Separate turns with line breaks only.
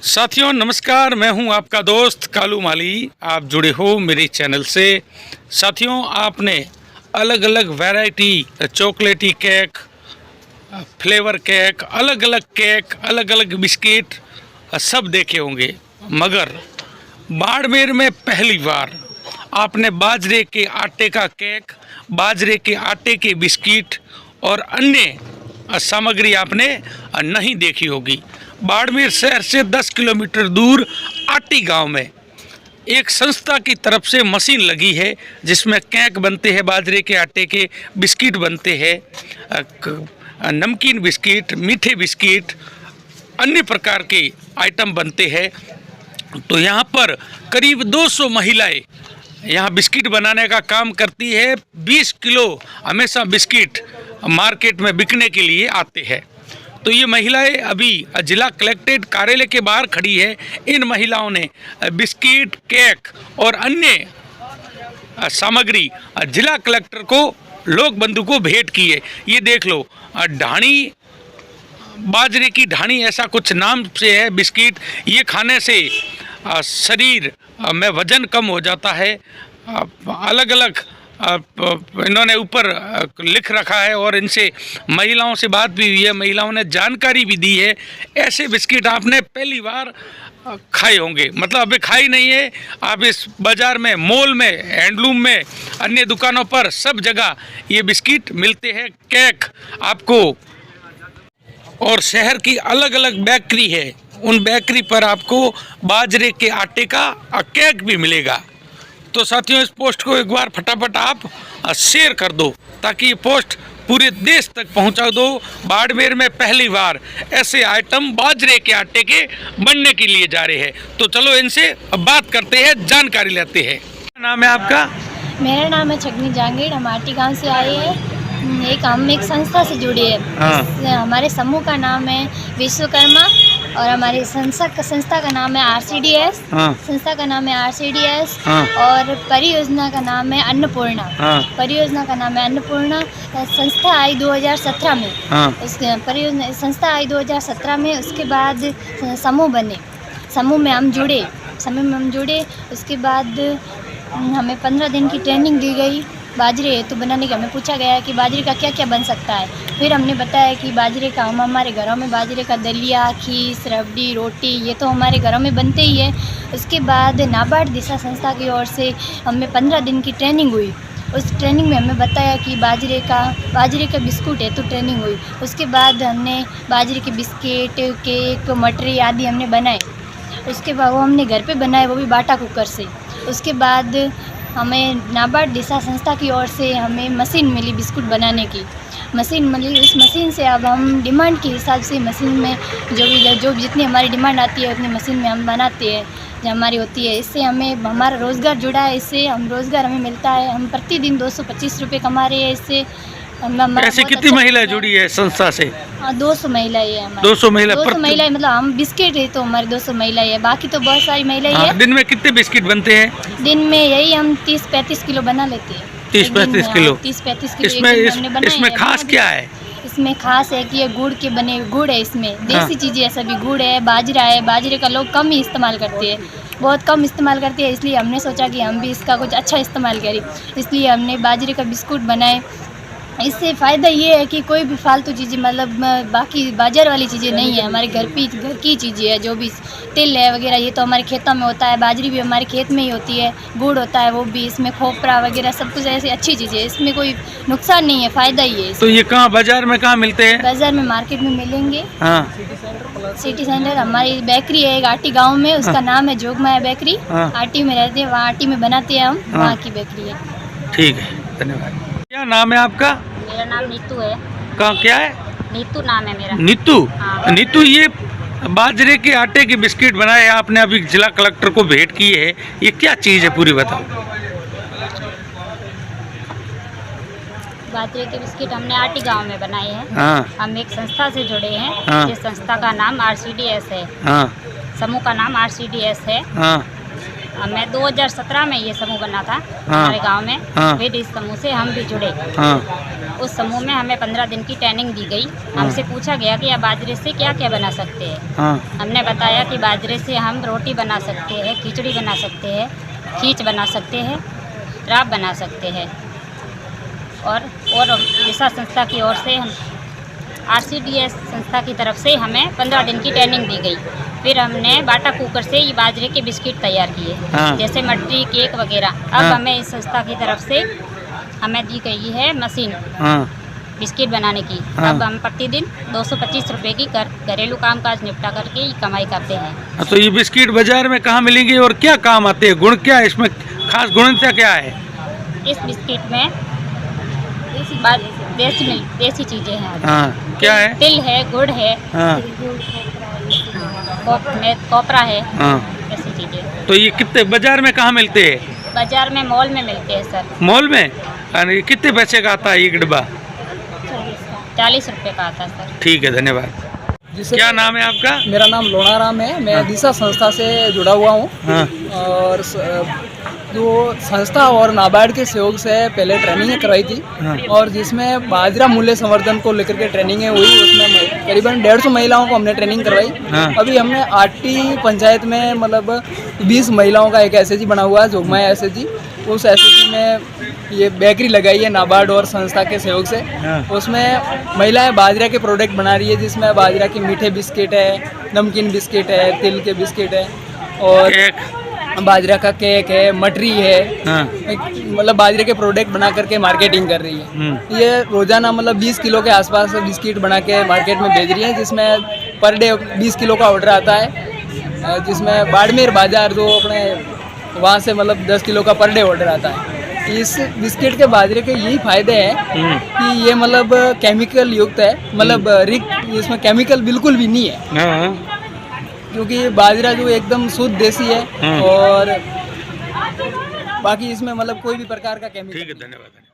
साथियों नमस्कार, मैं हूं आपका दोस्त कालू माली। आप जुड़े हो मेरे चैनल से। साथियों, आपने अलग अलग वैरायटी चॉकलेटी केक, फ्लेवर केक, अलग अलग बिस्किट सब देखे होंगे, मगर बाड़मेर में पहली बार आपने बाजरे के आटे का केक, बाजरे के आटे के बिस्किट और अन्य सामग्री आपने नहीं देखी होगी। बाड़मेर शहर से 10 किलोमीटर दूर आटी गांव में एक संस्था की तरफ से मशीन लगी है जिसमें केक बनते हैं, बाजरे के आटे के बिस्किट बनते हैं, नमकीन बिस्किट, मीठे बिस्किट, अन्य प्रकार के आइटम बनते हैं। तो यहाँ पर करीब 200 महिलाएं यहाँ बिस्किट बनाने का काम करती है। 20 किलो हमेशा बिस्किट मार्केट में बिकने के लिए आते हैं। तो ये महिलाएं अभी जिला कलेक्ट्रेट कार्यालय के बाहर खड़ी है। इन महिलाओं ने बिस्किट, केक और अन्य सामग्री जिला कलेक्टर को, लोक बंधु को भेंट की है। ये देख लो, ढाणी, बाजरे की ढाणी ऐसा कुछ नाम से है बिस्किट। ये खाने से शरीर में वजन कम हो जाता है। अलग अलग इन्होंने ऊपर लिख रखा है और इनसे महिलाओं से बात भी हुई है, महिलाओं ने जानकारी भी दी है। ऐसे बिस्किट आपने पहली बार खाए होंगे, मतलब अभी खाई नहीं है। आप इस बाज़ार में, मॉल में, हैंडलूम में, अन्य दुकानों पर सब जगह ये बिस्किट मिलते हैं। केक आपको, और शहर की अलग अलग बेकरी है, उन बेकरी पर आपको बाजरे के आटे का केक भी मिलेगा। तो साथियों, इस पोस्ट को एक बार फटाफट आप शेयर कर दो ताकि ये पोस्ट पूरे देश तक पहुंचा दो। बाड़मेर में पहली बार ऐसे आइटम बाजरे के आटे के बनने के लिए जा रहे हैं। तो चलो इनसे बात करते हैं, जानकारी लेते हैं। क्या नाम है आपका?
मेरा नाम है छगनी जहांगीर। हम आटी गांव से आए हैं। हम एक संस्था से जुड़े हैं। हमारे समूह का नाम है विश्वकर्मा और हमारी संस्था का नाम है RCDS। संस्था का नाम है RCDS और परियोजना का नाम है अन्नपूर्णा। परियोजना का नाम है अन्नपूर्णा। संस्था आई 2017 में। उस परियोजना संस्था आई 2017 में। उसके बाद समूह बने, समूह में हम जुड़े। उसके बाद हमें 15 दिन की ट्रेनिंग दी गई बाजरे हेतु बनाने की। हमें पूछा गया कि बाजरे का क्या क्या बन सकता है। फिर हमने बताया कि बाजरे का, हम हमारे घरों में बाजरे का दलिया, खीर, रबड़ी, रोटी, ये तो हमारे घरों में बनते ही है। उसके बाद नाबार्ड दिशा संस्था की ओर से हमें 15 दिन की ट्रेनिंग हुई। उस ट्रेनिंग में हमें बताया कि बाजरे का बिस्कुट है तो ट्रेनिंग हुई। उसके बाद हमने बाजरे के बिस्किट, केक, मटरी आदि हमने बनाए। उसके बाद वो हमने घर पे बनाए, वो भी बाटा कुकर से। उसके बाद हमें नाबार्ड दिशा संस्था की ओर से हमें मशीन मिली बिस्कुट बनाने की। मशीन मिली, उस मशीन से अब हम डिमांड के हिसाब से मशीन में जो जितनी हमारी डिमांड आती है उतनी मशीन में हम बनाते हैं जो हमारी होती है। इससे हमें हमारा रोज़गार जुड़ा है, इससे रोज़गार हमें मिलता है। हम प्रतिदिन 225 रुपये कमा रहे हैं इससे।
ऐसे कितनी महिलाएं जुड़ी है संस्था से?
200 महिलाएं हैं हमारी।
200
महिलाएं, मतलब हम बिस्किट है तो हमारी 200 महिलाएं है, बाकी तो बहुत सारी महिलाएं हैं।
दिन में कितने बिस्किट बनते हैं?
दिन में यही हम 30-35 किलो बना लेते हैं।
30-35 किलो?
30-35 किलो।
इसमें खास क्या है?
इसमें खास है कि ये गुड़ के बने, गुड़ है इसमें, देसी चीज़ें है सभी। गुड़ है, बाजरा है। बाजरे का लोग कम ही इस्तेमाल करते हैं, बहुत कम इस्तेमाल करते हैं। इसलिए हमने सोचा कि हम भी इसका कुछ अच्छा इस्तेमाल करें, इसलिए हमने बाजरे का बिस्कुट बनाए। इससे फ़ायदा ये है कि कोई भी फालतू चीज़ें, मतलब बाकी बाज़ार वाली चीज़ें नहीं है, हमारे घर की चीज़ें है। जो भी तिल है वगैरह ये तो हमारे खेतों में होता है, बाजरी भी हमारे खेत में ही होती है, गुड़ होता है वो भी, इसमें खोपरा वगैरह सब कुछ ऐसी अच्छी चीज़ें है। इसमें कोई नुकसान नहीं है, फ़ायदा ही है।
तो ये कहाँ बाज़ार में कहाँ मिलते हैं?
बाज़ार में, मार्केट में मिलेंगे। सिटी सेंटर हमारी बेकरी है एक आटी गाँव में, उसका नाम है जोगमाया बेकरी। आटी में रहते हैं, वहाँ आटी में बनाते हैं हम, वहाँ की बेकरी है।
ठीक है, धन्यवाद। क्या नाम है आपका?
मेरा नाम नीतू है।
क्या है?
नीतू नाम है मेरा।
नीतू? नीतू, ये बाजरे के आटे के बिस्किट बनाए आपने, अभी जिला कलेक्टर को भेंट की है, ये क्या चीज़ है पूरी बताओ।
बाजरे के बिस्किट हमने आटी गांव में बनाए हैं। हम एक संस्था से जुड़े हैं। जिस संस्था का नाम RCDS है। समूह का नाम RCDS है।
हमें 2017 में ये समूह बना था हमारे गांव में। फिर इस समूह से हम भी जुड़े। उस समूह में हमें 15 दिन की ट्रेनिंग दी गई। हमसे पूछा गया कि आप बाजरे से क्या क्या बना सकते हैं। हमने बताया कि बाजरे से हम रोटी बना सकते हैं, खिचड़ी बना सकते हैं, खींच बना सकते हैं, राब बना सकते हैं। और दिशा संस्था की ओर से हम RCDS संस्था की तरफ से हमें 15 दिन की ट्रेनिंग दी गई। फिर हमने बाटा कुकर से ये बाजरे के बिस्किट तैयार किए, जैसे मटरी, केक वगैरह। अब हमें इस संस्था की तरफ से हमें दी गई है मशीन बिस्किट बनाने की। अब हम प्रतिदिन 225 रुपये की घरेलू कामकाज निपटा करके ये कमाई करते हैं।
तो ये बिस्किट बाजार में कहाँ मिलेंगे और क्या काम आते हैं? गुण क्या है इसमें, खास गुणवत्ता क्या है?
इस बिस्किट में देसी चीजें हैं।
क्या है?
तिल है, गुड़ है, कोपरा है, ऐसी चीजें।
तो ये कितने बाजार में कहाँ मिलते हैं?
बाजार में मॉल में मिलते हैं सर।
मॉल में? और कितने पैसे का आता है एक डिब्बा?
40 रुपये का आता है सर।
ठीक है, धन्यवाद। क्या नाम है आपका?
मेरा नाम लोनाराम है। मैं दिशा संस्था से जुड़ा हुआ हूँ। और जो संस्था और नाबार्ड के सहयोग से पहले ट्रेनिंग करवाई थी, और जिसमें बाजरा मूल्य संवर्धन को लेकर के ट्रेनिंग हुई। उसमें करीबन 150 महिलाओं को हमने ट्रेनिंग करवाई। अभी हमने आटी पंचायत में मतलब 20 महिलाओं का एक SHG बना हुआ है, जोगमाया SHG। उस SHG में ये बेकरी लगाई है नाबार्ड और संस्था के सहयोग से। उसमें महिलाएं बाजरा के प्रोडक्ट बना रही है, जिसमें बाजरा के मीठे बिस्किट है, नमकीन बिस्किट है, तिल के बिस्किट है, और बाजरा का केक है, मटरी है। मतलब बाजरे के प्रोडक्ट बना करके मार्केटिंग कर रही है। ये रोजाना मतलब 20 किलो के आसपास बिस्किट बना के मार्केट में भेज रही है, जिसमें पर डे 20 किलो का ऑर्डर आता है। जिसमें बाड़मेर बाजार जो अपने वहाँ से मतलब 10 किलो का पर डे ऑर्डर आता है। इस बिस्किट के बाजरे के यही फायदे हैं कि ये मतलब केमिकल युक्त है, मतलब इसमें केमिकल बिल्कुल भी नहीं है, क्योंकि बाजरा जो एकदम शुद्ध देसी है। और बाकी इसमें मतलब कोई भी प्रकार का केमिकल।
ठीक है, धन्यवाद।